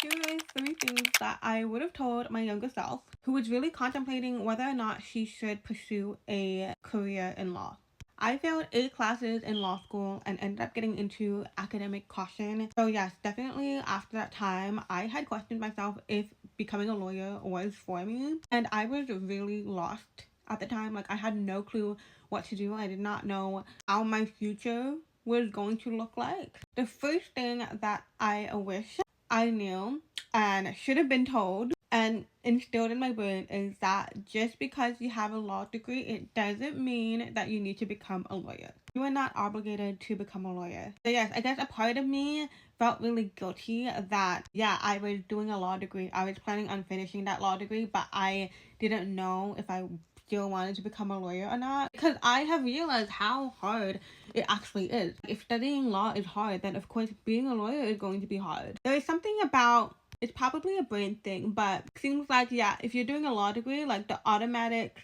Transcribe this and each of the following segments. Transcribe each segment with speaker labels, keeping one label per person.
Speaker 1: Here is 3 things that I would have told my younger self who was really contemplating whether or not she should pursue a career in law. I failed 8 classes in law school and ended up getting into academic caution. So, yes, definitely after that time, I had questioned myself if becoming a lawyer was for me. And I was really lost at the time. Like, I had no clue what to do. I did not know how my future was going to look like. The first thing that I wish I knew and should have been told and instilled in my brain is that just because you have a law degree, it doesn't mean that you need to become a lawyer. You are not obligated to become a lawyer. So yes, I guess a part of me felt really guilty that, yeah, I was doing a law degree. I was planning on finishing that law degree, but I didn't know if I still wanted to become a lawyer or not, because I have realized how hard it actually is. If studying law is hard, then of course being a lawyer is going to be hard. There is something about, it's probably a brain thing, but it seems like, yeah, if you're doing a law degree, like the automatic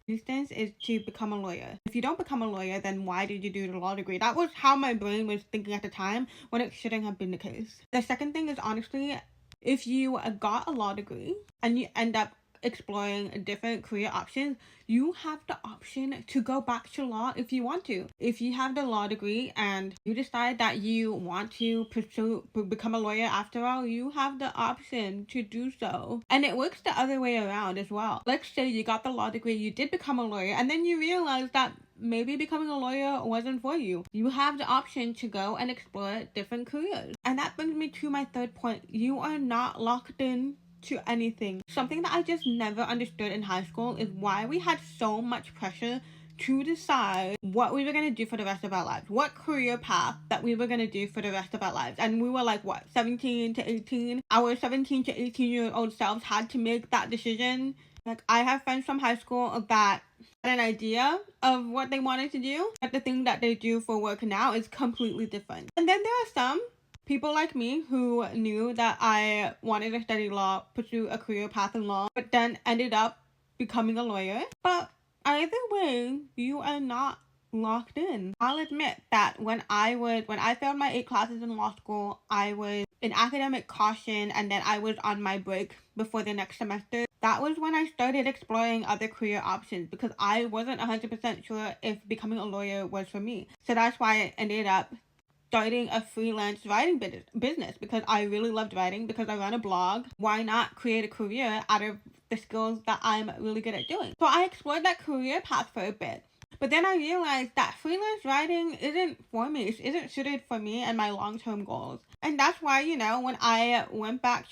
Speaker 1: instance is to become a lawyer. If you don't become a lawyer, then why did you do the law degree? That was how my brain was thinking at the time, when it shouldn't have been the case. The second thing is, honestly, if you got a law degree and you end up exploring different career options, you have the option to go back to law if you want to. If you have the law degree and you decide that you want to become a lawyer after all, you have the option to do so. And it works the other way around as well. Let's say you got the law degree, you did become a lawyer, and then you realize that maybe becoming a lawyer wasn't for you. You have the option to go and explore different careers. And that brings me to my third point. You are not locked in to anything. Something that I just never understood in high school is why we had so much pressure to decide what we were going to do for the rest of our lives, what career path that we were going to do for the rest of our lives. And we were like, what, 17 to 18? Our 17 to 18-year-old selves had to make that decision. Like, I have friends from high school that had an idea of what they wanted to do, but the thing that they do for work now is completely different. And then there are some people like me who knew that I wanted to study law, pursue a career path in law, but then ended up becoming a lawyer. But either way, you are not locked in. I'll admit that when I failed my 8 classes in law school, I was in academic caution, and then I was on my break before the next semester. That was when I started exploring other career options, because I wasn't 100% sure if becoming a lawyer was for me. So that's why I ended up starting a freelance writing business, because I really loved writing, because I run a blog. Why not create a career out of the skills that I'm really good at doing? So I explored that career path for a bit. But then I realized that freelance writing isn't for me. It isn't suited for me and my long-term goals. And that's why, when I went back